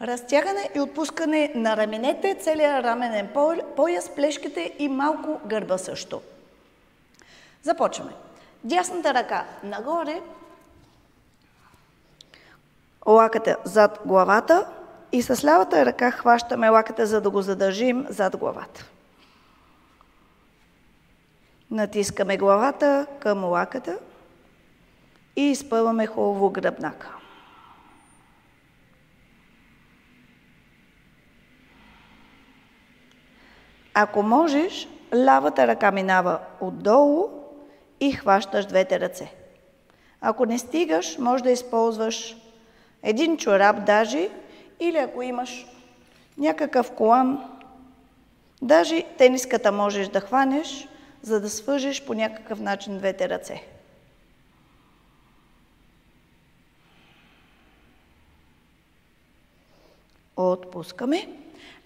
Разтягане и отпускане на раменете, целият раменен пояс, плешките и малко гърба също. Започваме. Дясната ръка нагоре, лакътя зад главата и с лявата ръка хващаме лакътя, за да го задържим зад главата. Натискаме главата към лакътя и изпъваме хубаво гръбнака. Ако можеш, лявата ръка минава отдолу и хващаш двете ръце. Ако не стигаш, може да използваш един чорап даже, или ако имаш някакъв колан, даже тениската можеш да хванеш, за да свържеш по някакъв начин двете ръце. Отпускаме.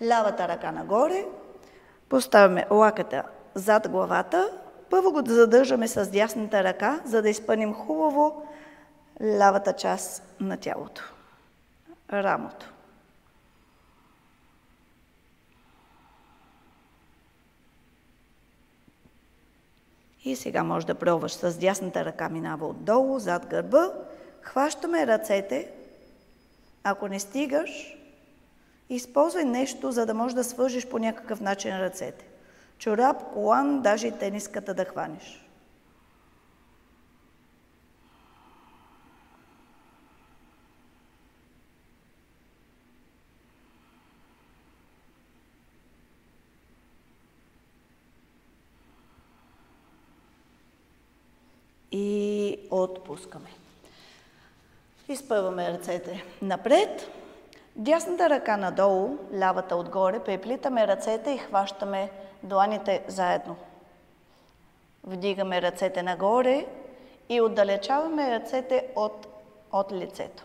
Лявата ръка нагоре. Поставяме лакътя зад главата. Първо го задържаме с дясната ръка, за да изпълним хубаво лявата част на тялото. Рамото. И сега може да пробваш с дясната ръка, минава отдолу, зад гърба. Хващаме ръцете. Ако не стигаш, използвай нещо, за да можеш да свържиш по някакъв начин ръцете. Чорап, колан, даже и тениската да хванеш. И отпускаме. Изпъваме ръцете напред. Дясната ръка надолу, лявата отгоре, преплитаме ръцете и хващаме дланите заедно. Вдигаме ръцете нагоре и отдалечаваме ръцете от лицето.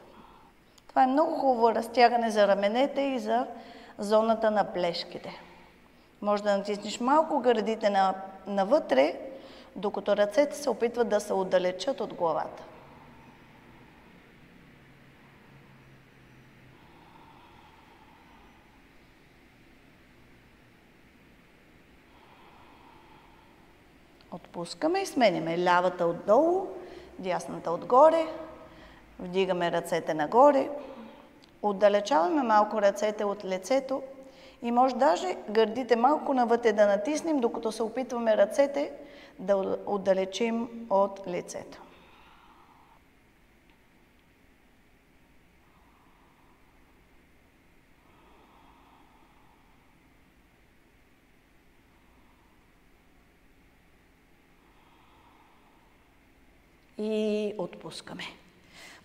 Това е много хубаво разтягане за раменете и за зоната на плешките. Може да натиснеш малко гърдите навътре, докато ръцете се опитват да се отдалечат от главата. Отпускаме и сменяме лявата отдолу, дясната отгоре, вдигаме ръцете нагоре, отдалечаваме малко ръцете от лицето и може даже гърдите малко навътре да натиснем, докато се опитваме ръцете да отдалечим от лицето. И отпускаме.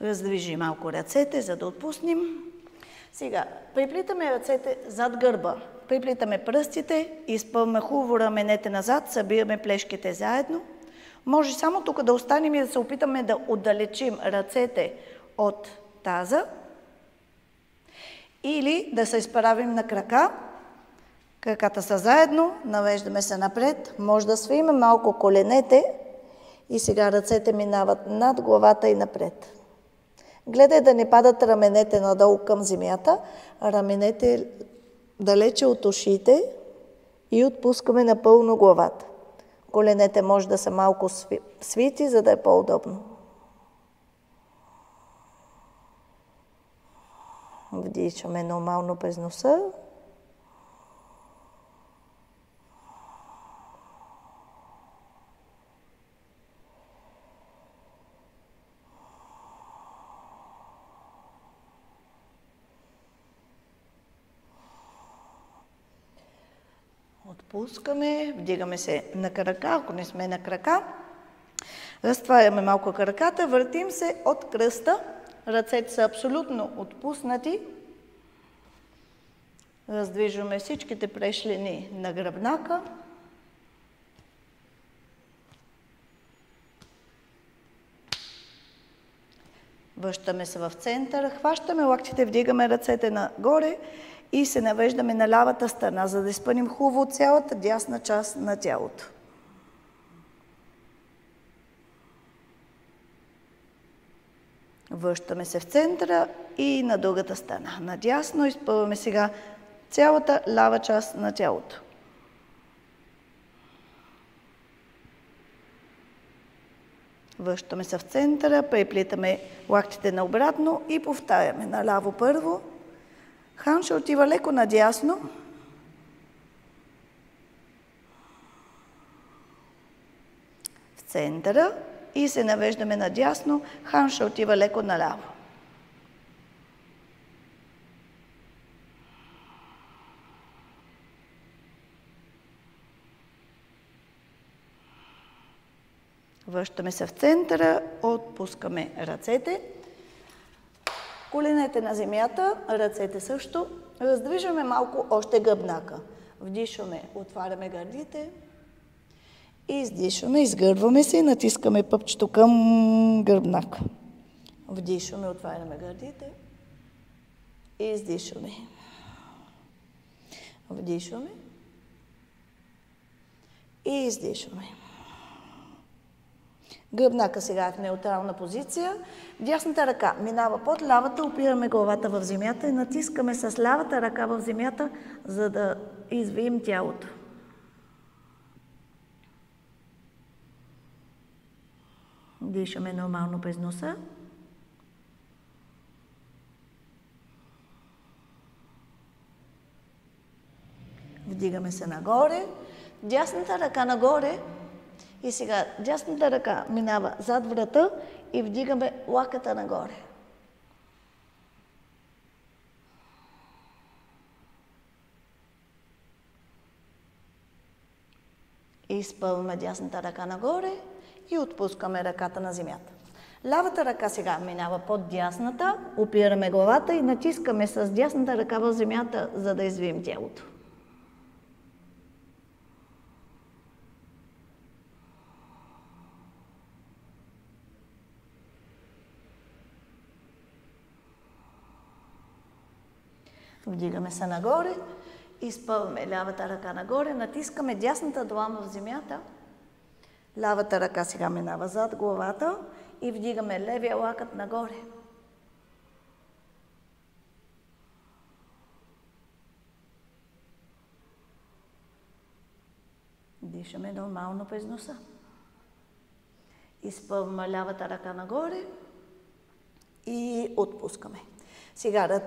Раздвижи малко ръцете, за да отпуснем. Сега, приплитаме ръцете зад гърба. Приплитаме пръстите, изпълваме хубаво раменете назад, събираме плешките заедно. Може само тук да останем и да се опитаме да отдалечим ръцете от таза. Или да се изправим на крака. Краката са заедно, навеждаме се напред. Може да свиме малко коленете. И сега ръцете минават над главата и напред. Гледай да не падат раменете надолу към земята, а раменете далече от ушите и отпускаме напълно главата. Коленете може да са малко свити, за да е по-удобно. Вдишаме нормално през носа. Отпускаме, вдигаме се на крака, ако не сме на крака. Разтваряме малко краката, въртим се от кръста. Ръцете са абсолютно отпуснати. Раздвижваме всичките прешлини на гръбнака. Връщаме се в центъра, хващаме лактите, вдигаме ръцете нагоре и се навеждаме на лявата страна, за да изпълним хубаво цялата дясна част на тялото. Връщаме се в центъра и на другата страна. Надясно изпълваме сега цялата лява част на тялото. Връщаме се в центъра, преплитаме лактите наобратно и повтаряме. Наляво първо. Ханша отива леко надясно. В центъра и се навеждаме надясно. Ханша отива леко наляво. Връщаме се в центъра, отпускаме ръцете, коленете на земята, ръцете също. Раздвижваме малко още гръбнака. Вдишваме, отваряме гърдите, издишваме, изгърбваме се и натискаме пъпчето към гръбнака. Вдишваме, отваряме гърдите, издишваме. Вдишваме и издишваме. Гръбнака сега е в неутрална позиция. Дясната ръка минава под лявата, опираме главата в земята и натискаме с лявата ръка в земята, за да извием тялото. Дишаме нормално през носа. Вдигаме се нагоре. Дясната ръка нагоре. И сега дясната ръка минава зад врата и вдигаме лакъта нагоре. Изпълваме дясната ръка нагоре и отпускаме ръката на земята. Лявата ръка сега минава под дясната, опираме главата и натискаме с дясната ръка в земята, за да извием тялото. Вдигаме се нагоре, изпълваме лявата ръка нагоре, натискаме дясната длан в земята. Лявата ръка сега минава зад главата и вдигаме левия лакът нагоре. Дишаме нормално през носа. Изпълваме лявата ръка нагоре и отпускаме. Сега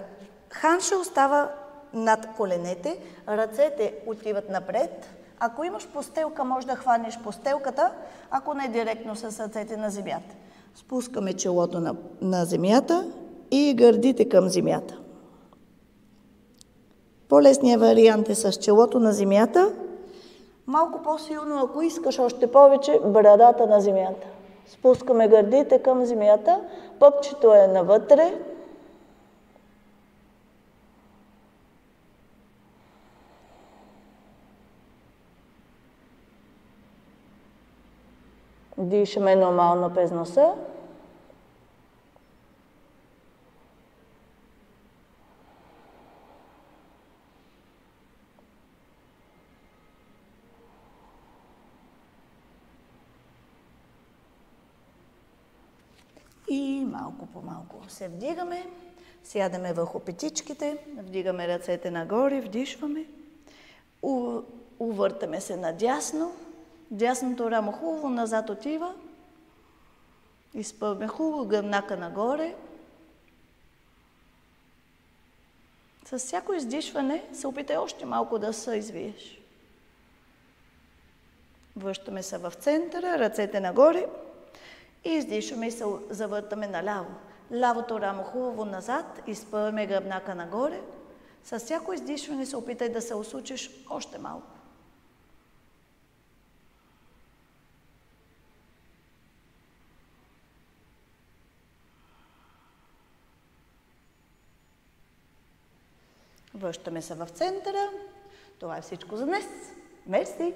ханша остава над коленете, ръцете отиват напред. Ако имаш постелка, може да хванеш постелката, ако не директно с ръцете на земята. Спускаме челото на земята и гърдите към земята. По-лесният вариант е с челото на земята. Малко по-силно, ако искаш още повече, брадата на земята. Спускаме гърдите към земята, пъпчето е навътре. Дишаме нормално през носа. И малко по малко се вдигаме. Сядаме върху петичките, вдигаме ръцете нагоре, вдишваме. Увъртаме се надясно. Дясното рамо хубаво назад отива. Изпълваме хубаво гръбнака нагоре. С всяко издишване се опитай още малко да се извиеш. Връщаме се в центъра, ръцете нагоре и издишваме и се завъртаме наляво. Лявото рамо хубаво назад, изпълваме гръбнака нагоре. С всяко издишване се опитай да се усучиш още малко. Връщаме се в центъра. Това е всичко за днес. Мерси!